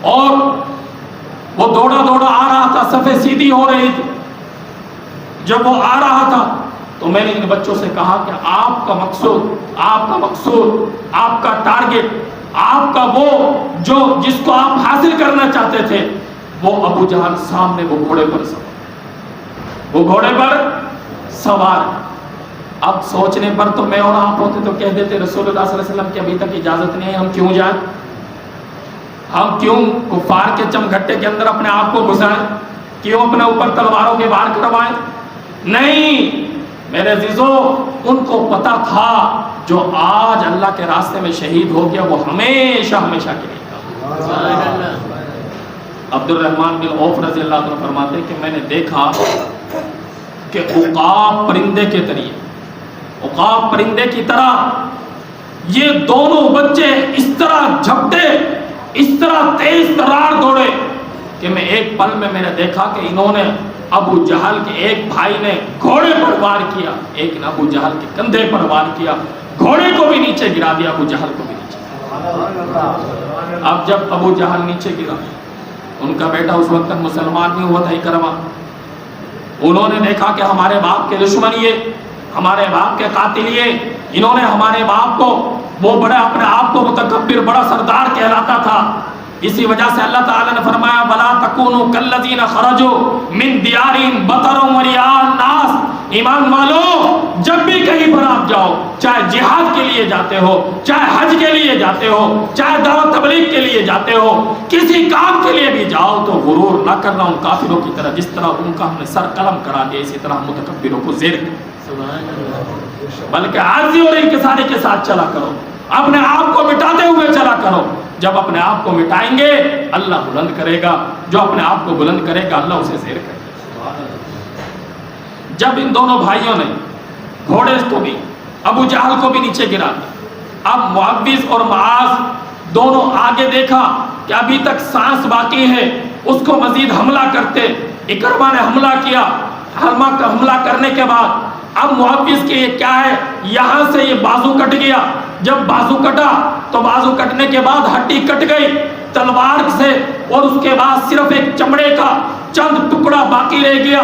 اور وہ دوڑا دوڑا آ رہا تھا، صفیں سیدھی ہو رہی تھی. جب وہ آ رہا تھا تو میں نے ان بچوں سے کہا کہ آپ کا مقصود، آپ کا ٹارگٹ، آپ کا وہ جو جس کو آپ حاصل کرنا چاہتے تھے، وہ ابو جہل سامنے وہ گھوڑے پر سوار. اب سوچنے پر تو میں اور آپ ہوتے تو کہہ دیتے رسول اللہ صلی اللہ علیہ وسلم کی ابھی تک اجازت نہیں ہے، ہم کیوں جائیں؟ ہم کیوں کفار کے چمگھٹے کے اندر اپنے آپ کو گھسائیں؟ کیوں اپنے اوپر تلواروں کے وار کروائیں؟ نہیں میرے عزیزو، ان کو پتا تھا جو آج اللہ کے راستے میں شہید ہو گیا وہ ہمیشہ کے لیے تھا. عبد الرحمن بن عوف رضی اللہ عنہ فرماتے کہ میں نے دیکھا کہ عقاب پرندے کی طرح یہ دونوں بچے اس طرح جھپٹے، اس طرح تیز ترار دوڑے کہ میں ایک پل میں نے دیکھا کہ انہوں نے ابو جہل کے ایک بھائی نے گھوڑے پر وار کیا، ایک نے ابو جہل کے کندھے پر وار کیا، گھوڑے کو بھی نیچے گرا دیا، ابو جہل کو بھی نیچے. اب جب ابو جہل نیچے گرا، ان کا بیٹا اس وقت تک مسلمان نہیں ہوا تھا اکرمہ، انہوں نے دیکھا کہ ہمارے باپ کے دشمن یہ، ہمارے باپ کے قاتل یہ، انہوں نے ہمارے باپ کو وہ بڑا اپنے آپ کو متکبر بڑا سردار کہلاتا تھا. اسی وجہ سے اللہ تعالیٰ نے فرمایا وَلَا تَكُونُوا كَالَّذِينَ خَرَجُوا مِن دِيَارِهِمْ بَطَرًا وَرِئَاءَ النَّاسِ. ایمان والو، جب بھی کہیں پر آپ جاؤ، چاہے جہاد کے لیے جاتے ہو، چاہے حج کے لیے جاتے ہو، چاہے دعوت تبلیغ کے لیے جاتے ہو، کسی کام کے لیے بھی جاؤ تو غرور نہ کرنا ان کافروں کی طرح، جس طرح ان کا ہم نے سر قلم کرا دیا اسی طرح متکبروں کو زیر بلکہ عاجزی اور انکساری کے ساتھ چلا کرو، اپنے آپ کو مٹاتے ہوئے چلا کرو. جب اپنے آپ کو مٹائیں گے اللہ بلند کرے گا، جو اپنے آپ کو بلند کرے گا اللہ اسے زیر کرے گا. جب ان دونوں بھائیوں نے گھوڑے کو بھی ابو جہل کو بھی نیچے گرا دیا، اب معوذ اور معاذ دونوں آگے دیکھا کہ ابھی تک سانس باقی ہے، اس کو مزید حملہ کرتے. اکرمہ نے حملہ کیا، حملہ کرنے کے بعد اب معوذ کے یہ کیا ہے، یہاں سے یہ بازو کٹ گیا. جب بازو کٹا تو بازو کٹنے کے بعد ہڈی کٹ گئی تلوار سے، اور اس کے بعد صرف ایک چمڑے کا چند ٹکڑا باقی رہ گیا.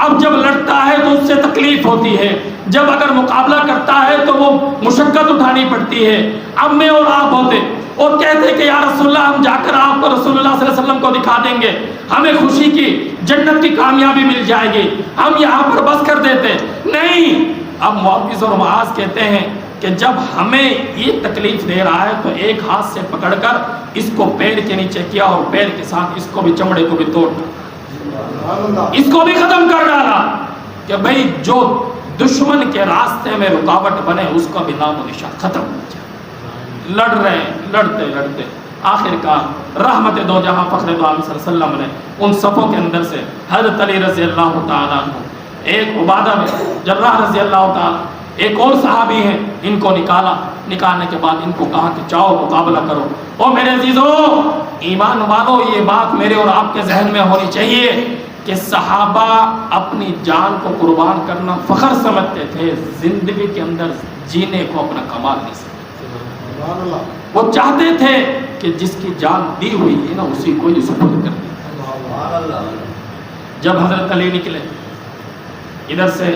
اب جب لڑتا ہے تو اس سے تکلیف ہوتی ہے، جب اگر مقابلہ کرتا ہے تو وہ مشقت اٹھانی پڑتی ہے. اب میں اور آپ ہوتے اور کہتے کہ یا رسول اللہ ہم جا کر آپ کو رسول اللہ صلی اللہ علیہ وسلم کو دکھا دیں گے، ہمیں خوشی کی جنت کی کامیابی مل جائے گی، ہم یہاں پر بس کر دیتے. نہیں، اب معوذ اور معاذ کہتے ہیں کہ جب ہمیں یہ تکلیف دے رہا ہے تو ایک ہاتھ سے پکڑ کر اس کو پیر کے نیچے کیا اور پیر کے ساتھ اس کو بھی چمڑے کو بھی توڑ ڈالا، اس کو بھی ختم کر ڈالا کہ بھئی جو دشمن کے راستے میں رکاوٹ بنے اس کا بھی نام و نشان ختم ہو جائے. لڑ رہے ہیں، لڑتے لڑتے آخر کار رحمت دو جہاں فخر دو عالم صلی اللہ علیہ وسلم نے ان صفوں کے اندر سے حضرت علی رضی اللہ تعالیٰ عنہ، ایک عبادہ بن جراح رضی اللہ تعالیٰ، ایک اور صحابی ہیں، ان کو نکالنے کے بعد ان کو کہا کہ جاؤ مقابلہ کرو. اور میرے عزیزو ایمان والو، یہ بات میرے اور آپ کے ذہن میں ہونی چاہیے کہ صحابہ اپنی جان کو قربان کرنا فخر سمجھتے تھے، زندگی کے اندر جینے کو اپنا کمال نہیں سمجھتے. وہ چاہتے تھے کہ جس کی جان دی ہوئی ہے نا اسی کو ہی سپرد کر دیں. جب حضرت علی نکلے، ادھر سے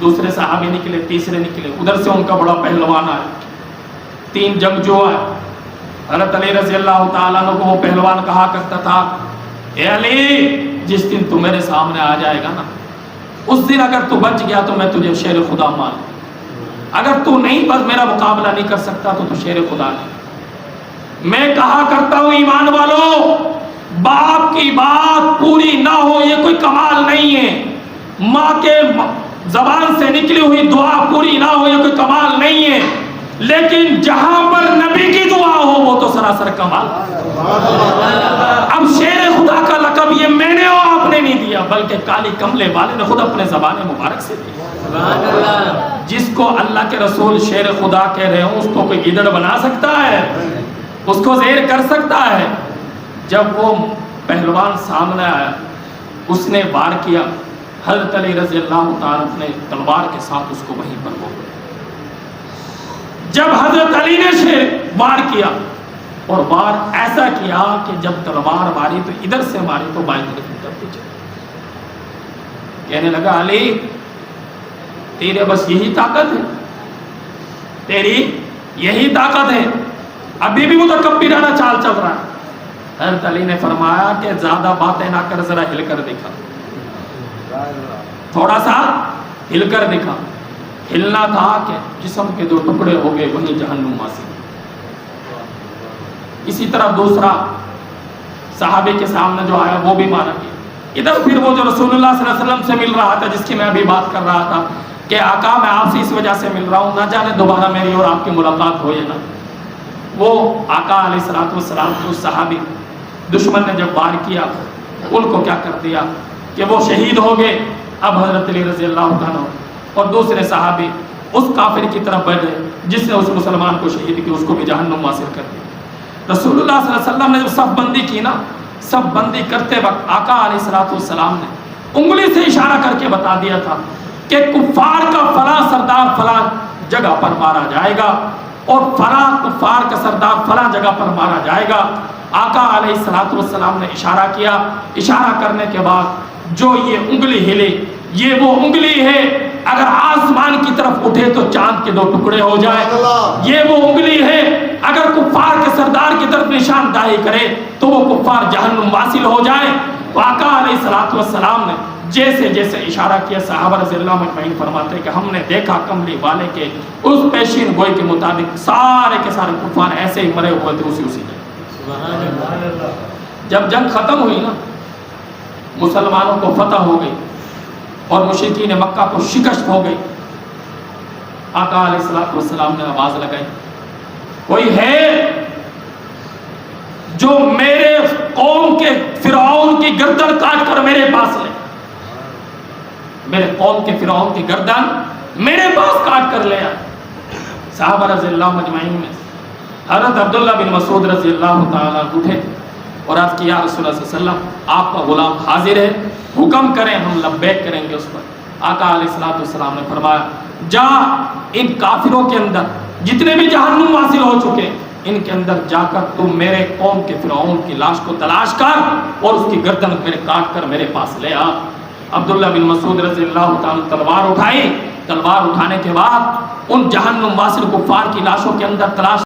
دوسرے صحابی نکلے، تیسرے نکلے، ادھر سے ان کا بڑا پہلوان آیا، 3 جنگجو آئے. حضرت علی رضی اللہ تعالیٰ عنہ کو وہ پہلوان کہا کرتا تھا اے علی، جس دن تو میرے سامنے آ جائے گا نا اس دن اگر تو بچ گیا تو میں تجھے شیر خدا مان، اگر تو نہیں بس میرا مقابلہ نہیں کر سکتا تو شیر خدا نہیں. میں کہا کرتا ہوں ایمان والو، باپ کی بات پوری نہ ہو یہ کوئی کمال نہیں ہے، ماں کے زبان سے نکلی ہوئی دعا پوری نہ ہو یہ کوئی کمال نہیں ہے، لیکن جہاں پر نبی کی دعا ہو وہ تو سراسر کمال. اب شیر خدا کا لقب یہ میں نے اور آپ نے نہیں دیا بلکہ کالی کملے والے نے خود اپنے زبان مبارک سے دیا. جس کو اللہ کے رسول شیر خدا کہہ رہے ہوں اس کو کوئی گیدڑ بنا سکتا ہے، اس کو زیر کر سکتا ہے. جب وہ پہلوان سامنے آیا اس نے وار کیا، حضرت علی رضی اللہ تعالیٰ نے تلوار کے ساتھ اس کو وہیں پر وہ. جب حضرت علی نے وار کیا اور بار ایسا کیا کہ جب تلوار ماری تو ادھر سے ماری تو بائیں طرف نکل کے چلی. کہنے لگا علی تیرے بس یہی طاقت ہے, تیری یہی طاقت ہے, ابھی بھی متکبرانہ چال چل رہا ہے. حضرت علی نے فرمایا کہ زیادہ باتیں نہ کر, ذرا ہل کر دکھا, تھوڑا سا ہل کر دکھا. ہلنا تھا کہ جسم کے دو ٹکڑے ہو گئے, وہیں جہنم واسی. اسی طرح دوسرا صحابی کے سامنے جو آیا وہ بھی مارا گیا. ادھر پھر وہ جو رسول اللہ صلی اللہ علیہ وسلم سے مل رہا تھا, جس کی میں ابھی بات کر رہا تھا کہ آقا میں آپ سے اس وجہ سے مل رہا ہوں, نہ جانے دوبارہ میری اور آپ کی ملاقات ہو یا نہ. وہ آقا علیہ الصلوۃ والسلام کے اس صحابی دشمن نے جب وار کیا ان کو کیا کر دیا کہ وہ شہید ہو گئے. اب حضرت علی رضی اللہ عنہ اور دوسرے صحابی اس کافر کی طرف بڑھ گئے جس نے اس مسلمان کو شہید کیا, اس کو بھی جہنم واصل کر دیا. رسول اللہ صلی اللہ علیہ وسلم نے جب صف بندی کی نا, صف بندی کرتے وقت آقا علیہ الصلوۃ والسلام نے انگلی سے اشارہ کر کے بتا دیا تھا کہ کفار کا فلاں سردار فلاں جگہ پر مارا جائے گا اور فلاں کفار کا سردار فلاں جگہ پر مارا جائے گا. آقا علیہ الصلوۃ والسلام نے اشارہ کیا. اشارہ کرنے کے بعد جو یہ انگلی ہلی, یہ وہ انگلی ہے اگر آسمان کی طرف اٹھے تو چاند کے 2 ٹکڑے ہو جائے. یہ وہ انگلی ہے اگر کفار کے سردار کی طرف نشاندہی کرے تو وہ کفار جہنم واصل ہو جائے. تو آقا علیہ الصلوۃ والسلام نے جیسے جیسے اشارہ کیا, صحابہ رضی اللہ عنہم فرماتے ہیں کہ ہم نے دیکھا کملی والے کے اس پیشین گوئی کے مطابق سارے کے سارے کفار ایسے ہی مرے ہوئے تھے اسی جگہ. جب جنگ ختم ہوئی نا, مسلمانوں کو فتح ہو گئی اور مشرکین مکہ کو شکست ہو گئی, آقا علیہ الصلوۃ والسلام نے آواز لگائی, کوئی ہے جو میرے قوم کے فرعون کی گردن کاٹ کر میرے پاس لے, میرے قوم کے فرعون کی گردن میرے پاس کاٹ کر لے آئے. صحابہ رضی اللہ مجمعین میں حضرت عبداللہ بن مسعود رضی اللہ تعالیٰ اٹھے اور عرض کیا رسول اللہ صلی اللہ علیہ وسلم آپ کا غلام حاضر ہے, حکم کریں ہم لبیک کریں گے اس پر. آقا علیہ الصلوۃ والسلام نے فرمایا جا ان کافروں کے اندر جتنے بھی جہنم واصل ہو چکے ان کے اندر جا کر تم میرے قوم کے فرعون کی لاش کو تلاش کر اور اس کی گردن میرے کاٹ کر میرے پاس لے آ. عبداللہ بن مسعود رضی اللہ تعالیٰ تلوار اٹھائی. تلوار اٹھانے کے بعد ان جہنم واصل کفار کی لاشوں کے اندر تلاش